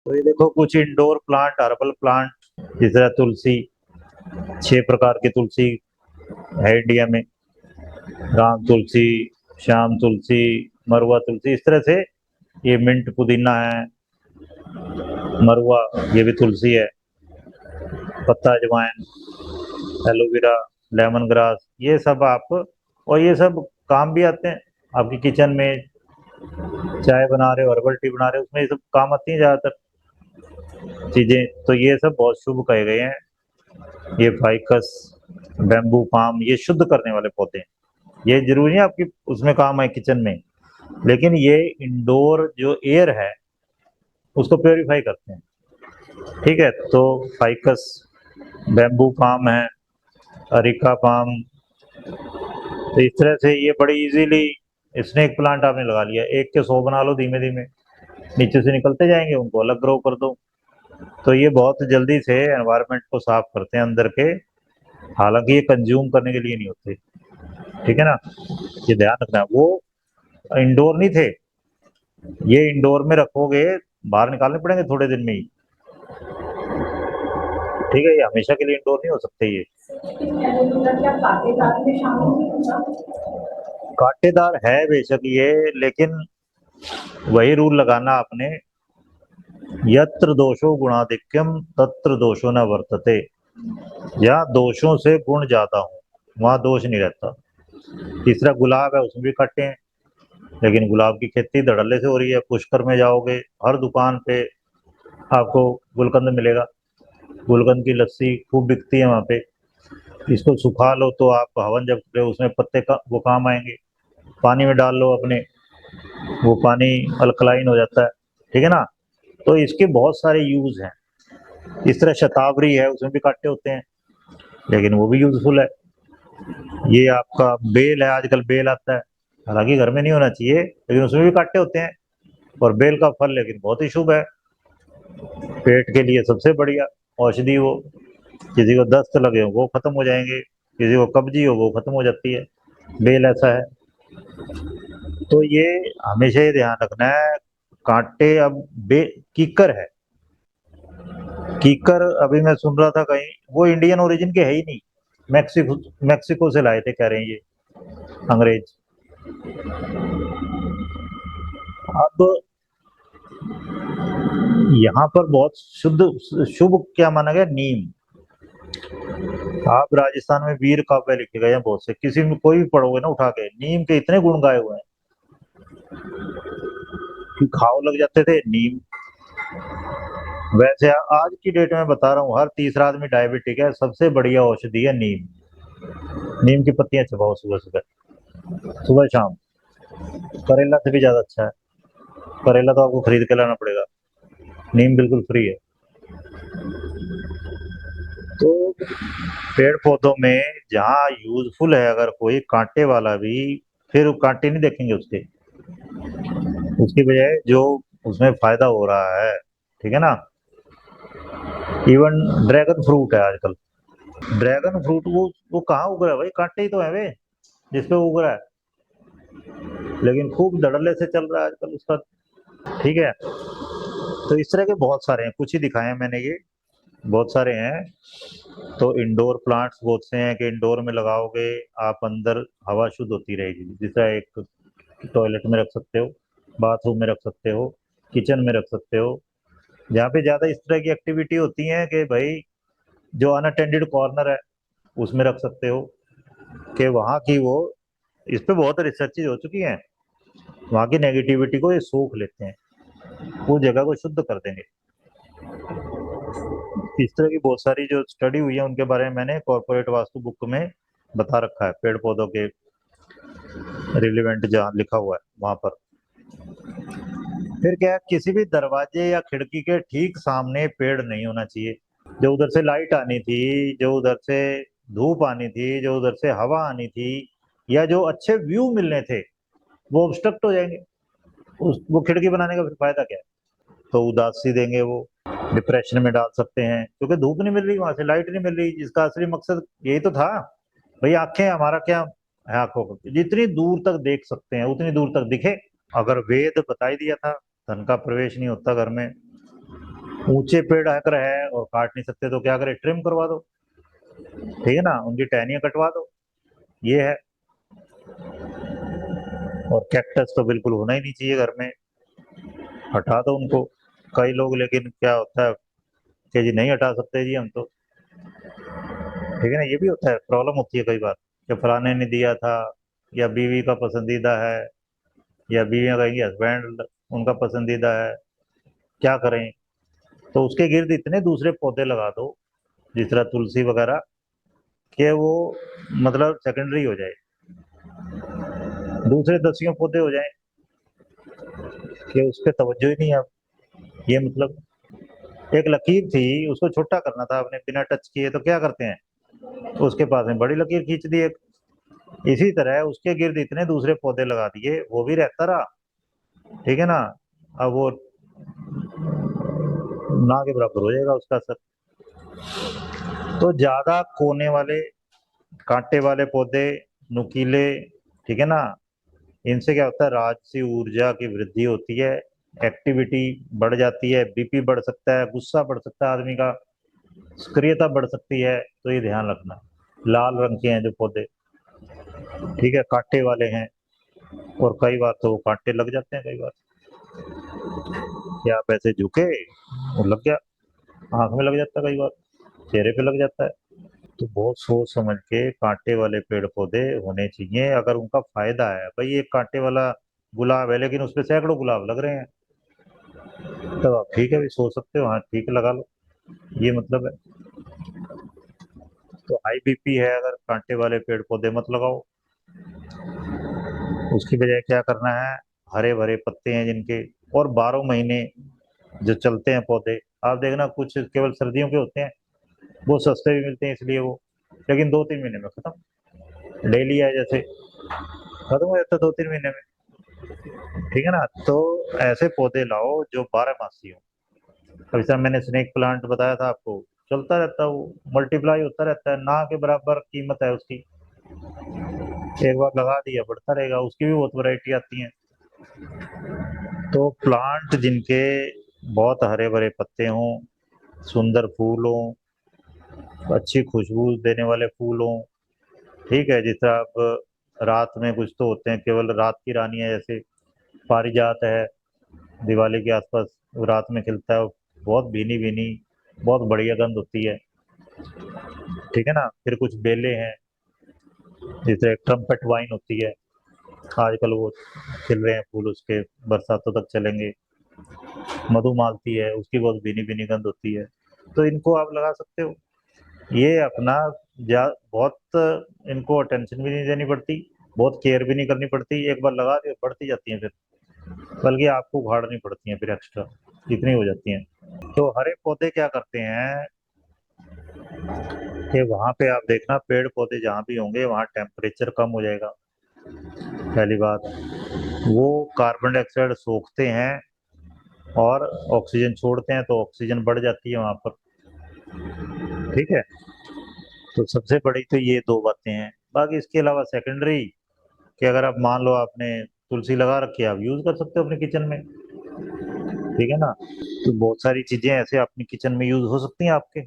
तो ये देखो कुछ इंडोर प्लांट, हर्बल प्लांट, जिस तरह तुलसी, 6 प्रकार की तुलसी है इंडिया में। राम तुलसी, श्याम तुलसी, मरुआ तुलसी, इस तरह से। ये मिंट पुदीना है, मरुआ, ये भी तुलसी है, पत्ता अजवाइन, एलोवेरा, लेमन ग्रास, ये सब आप, और ये सब काम भी आते हैं आपकी किचन में। चाय बना रहे हो, हर्बल टी बना रहे हो, उसमें ये सब काम आती हैं ज्यादातर चीजें। तो ये सब बहुत शुभ कहे गए हैं। ये फाइकस, बैम्बू, पाम, ये शुद्ध करने वाले पौधे हैं। ये जरूरी है आपकी उसमें काम आए किचन में, लेकिन ये इंडोर जो एयर है उसको प्योरीफाई करते हैं। ठीक है, तो फाइकस, बैम्बू पाम है, अरिका पाम। तो इस तरह से ये बड़ी इजीली, स्नेक प्लांट आपने लगा लिया, एक के 100 बना लो धीमे धीमे, नीचे से निकलते जाएंगे, उनको अलग ग्रो कर दो। तो ये बहुत जल्दी से एनवायरनमेंट को साफ करते हैं अंदर के। हालांकि ये कंज्यूम करने के लिए नहीं होते, ठीक है ना, ये ध्यान रखना है। वो इंडोर नहीं थे, ये इंडोर में रखोगे, बाहर निकालने पड़ेंगे थोड़े दिन में ही। ठीक है, ये हमेशा के लिए इंडोर नहीं हो सकते ये। कांटेदार है बेशक ये, लेकिन वही रूल लगाना आपने, यत्र दोषो गुणाधिक्यम तत्र दोषो न वर्तते। या दोषों से गुण ज्यादा हो, वहां दोष नहीं रहता। तीसरा गुलाब है, उसमें भी कांटे हैं, लेकिन गुलाब की खेती धड़ल्ले से हो रही है। पुष्कर में जाओगे, हर दुकान पे आपको गुलकंद मिलेगा, गुलकंद की लस्सी खूब बिकती है वहाँ पे। इसको सुखा लो तो आप हवन जब करो उसमें पत्ते का वो काम आएंगे। पानी में डाल लो अपने, वो पानी अल्कलाइन हो जाता है, ठीक है ना। तो इसके बहुत सारे यूज हैं। इस तरह शतावरी है, उसमें भी कांटे होते हैं, लेकिन वो भी यूजफुल है। ये आपका बेल है, आजकल बेल आता है, हालांकि घर में नहीं होना चाहिए, लेकिन उसमें भी कांटे होते हैं। और बेल का फल लेकिन बहुत ही शुभ है, पेट के लिए सबसे बढ़िया औषधि वो। किसी को दस्त लगे हो वो खत्म हो जाएंगे, किसी को कब्जी हो वो खत्म हो जाती है, बेल ऐसा है। तो ये हमेशा ही ध्यान रखना है। कांटे, अब बे कीकर है, कीकर अभी मैं सुन रहा था कहीं, वो इंडियन ओरिजिन के है ही नहीं, मैक्सिको मैक्सिको से लाए थे कह रहे हैं ये अंग्रेज। अब यहाँ पर बहुत शुद्ध शुभ क्या माना गया, नीम। आप राजस्थान में वीर काव्य लिखे गए हैं बहुत से, किसी में कोई भी पढ़ोगे ना उठा के, नीम के इतने गुण गाए हुए हैं कि घाव लग जाते थे नीम। वैसे आज की डेट में बता रहा हूँ, हर तीसरा आदमी डायबिटिक है, सबसे बढ़िया औषधि है नीम। नीम की पत्तियां चबाओ सुबह सुबह, सुबह शाम। करेला से भी ज्यादा अच्छा है, करेला तो आपको खरीद के लाना पड़ेगा, नीम बिल्कुल फ्री है। तो पेड़ पौधों में जहाँ यूजफुल है अगर कोई कांटे वाला भी, फिर कांटे नहीं देखेंगे उसके, उसकी बजाय जो उसमें फायदा हो रहा है, ठीक है ना। इवन ड्रैगन फ्रूट है आजकल, ड्रैगन फ्रूट वो कहाँ उग रहा है भाई, कांटे ही तो है वे जिसपे उग रहा है, लेकिन खूब धड़ल्ले से चल रहा है आजकल उसका। ठीक है, तो इस तरह के बहुत सारे हैं, कुछ ही दिखाए हैं मैंने ये, बहुत सारे हैं। तो इंडोर प्लांट्स बहुत से हैं कि इंडोर में लगाओगे आप, अंदर हवा शुद्ध होती रहेगी। जैसा एक टॉयलेट में रख सकते हो, बाथरूम में रख सकते हो, किचन में रख सकते हो, जहाँ पे ज्यादा इस तरह की एक्टिविटी होती है कि भाई जो अनअटेंडेड कॉर्नर है उसमें रख सकते हो, कि वहाँ की वो, इस पे बहुत रिसर्चेज हो चुकी हैं, वहाँ की नेगेटिविटी को ये सोख लेते हैं, वो जगह को शुद्ध कर देंगे। इस तरह की बहुत सारी जो स्टडी हुई है उनके बारे में मैंने कॉर्पोरेट वास्तु बुक में बता रखा है, पेड़ पौधों के रिलेवेंट जहाँ लिखा हुआ है वहां पर। फिर क्या है, किसी भी दरवाजे या खिड़की के ठीक सामने पेड़ नहीं होना चाहिए। जो उधर से लाइट आनी थी, जो उधर से धूप आनी थी, जो उधर से हवा आनी थी, या जो अच्छे व्यू मिलने थे, वो ऑब्स्ट्रक्ट हो जाएंगे। वो खिड़की बनाने का फिर फायदा क्या है। तो उदासी देंगे, वो डिप्रेशन में डाल सकते हैं, क्योंकि धूप नहीं मिल रही, वहां से लाइट नहीं मिल रही, जिसका असली मकसद यही तो था भाई। आंखें, हमारा क्या है, आंखों को जितनी दूर तक देख सकते हैं उतनी दूर तक दिखे। अगर वेद बता ही दिया था धन का प्रवेश नहीं होता घर में, ऊंचे पेड़ अगर है और काट नहीं सकते तो क्या करें, ट्रिम करवा दो, ठीक है ना, उनकी टहनियां कटवा दो, ये है। और कैक्टस तो बिल्कुल होना ही नहीं चाहिए घर में, हटा दो उनको। कई लोग लेकिन क्या होता है कि जी नहीं हटा सकते जी हम तो, ठीक है ना, ये भी होता है, प्रॉब्लम होती है कई बार कि फलाने ने दिया था, या बीवी का पसंदीदा है, या बीवियां कहेंगी हस्बैंड उनका पसंदीदा है, क्या करें। तो उसके गिर्द इतने दूसरे पौधे लगा दो, जिस तरह तुलसी वगैरह, कि वो मतलब सेकेंडरी हो जाए, दूसरे दसियों पौधे हो जाएं कि उस पर तवज्जो ही नहीं है। ये मतलब एक लकीर थी, उसको छोटा करना था आपने बिना टच किए, तो क्या करते हैं, उसके पास में बड़ी लकीर खींच दी एक। इसी तरह उसके गिर्द इतने दूसरे पौधे लगा दिए, वो भी रहता रहा, ठीक है ना, अब वो ना के बराबर हो जाएगा उसका असर। तो ज्यादा कोने वाले कांटे वाले पौधे, नुकीले, ठीक है ना, इनसे क्या होता है, राजसी ऊर्जा की वृद्धि होती है, एक्टिविटी बढ़ जाती है, बीपी बढ़ सकता है, गुस्सा बढ़ सकता है आदमी का, सक्रियता बढ़ सकती है, तो ये ध्यान रखना। लाल रंग के हैं जो पौधे, ठीक है, कांटे वाले हैं, और कई बार तो कांटे लग जाते हैं, कई बार क्या आप ऐसे झुके वो लग गया, आंख में लग जाता है, कई बार चेहरे पे लग जाता है। तो बहुत सोच समझ के कांटे वाले पेड़ पौधे होने चाहिए, अगर उनका फायदा है। भाई एक कांटे वाला गुलाब है लेकिन उसपे सैकड़ों गुलाब लग रहे हैं, तो आप ठीक है भी सोच सकते हो, हाँ ठीक है लगा लो, ये मतलब है। तो हाई बीपी है अगर कांटे वाले पेड़ पौधे मत लगाओ, उसकी बजाय क्या करना है, हरे भरे पत्ते हैं जिनके, और 12 महीने जो चलते हैं पौधे, आप देखना कुछ केवल सर्दियों के होते हैं, वो सस्ते भी मिलते हैं इसलिए वो, लेकिन 2-3 महीने में खत्म, डेली है जैसे, खत्म हो जाता है 2-3 महीने में, ठीक है ना। तो ऐसे पौधे लाओ जो 12 मासी हो। अभी सर मैंने स्नेक प्लांट बताया था आपको, चलता रहता है वो, मल्टीप्लाई होता रहता है, ना के बराबर कीमत है उसकी, एक बार लगा दिया बढ़ता रहेगा, उसकी भी बहुत वैरायटी आती है। तो प्लांट जिनके बहुत हरे भरे पत्ते हों, सुंदर फूल हों, अच्छी खुशबू देने वाले फूल हों, ठीक है, जिस तरह आप रात में कुछ तो होते हैं केवल रात की रानी है, जैसे पारिजात है, दिवाली के आसपास वो रात में खिलता है, बहुत भीनी भीनी, बहुत बढ़िया गंध होती है, ठीक है ना। फिर कुछ बेले हैं, जैसे ट्रम्पेट वाइन होती है, आजकल वो खिल रहे हैं फूल उसके, बरसातों तक चलेंगे। मधुमालती है, उसकी बहुत भीनी भीनी गंध होती है, तो इनको आप लगा सकते हो। ये अपना बहुत इनको अटेंशन भी नहीं देनी पड़ती, बहुत केयर भी नहीं करनी पड़ती, एक बार लगा दी बढ़ती जाती हैं फिर, बल्कि आपको उखाड़नी पड़ती हैं फिर एक्स्ट्रा, इतनी हो जाती हैं। तो हरे पौधे क्या करते हैं कि वहां पे आप देखना, पेड़ पौधे जहाँ भी होंगे वहां टेम्परेचर कम हो जाएगा, पहली बात। वो कार्बन डाइऑक्साइड सोखते हैं और ऑक्सीजन छोड़ते हैं, तो ऑक्सीजन बढ़ जाती है वहां पर, ठीक है। तो सबसे बड़ी तो ये दो बातें हैं। बाकी इसके अलावा सेकेंडरी, कि अगर आप मान लो आपने तुलसी लगा रखी है, आप यूज कर सकते हो अपने किचन में, ठीक है ना। तो बहुत सारी चीजें ऐसे अपनी किचन में यूज हो सकती हैं आपके।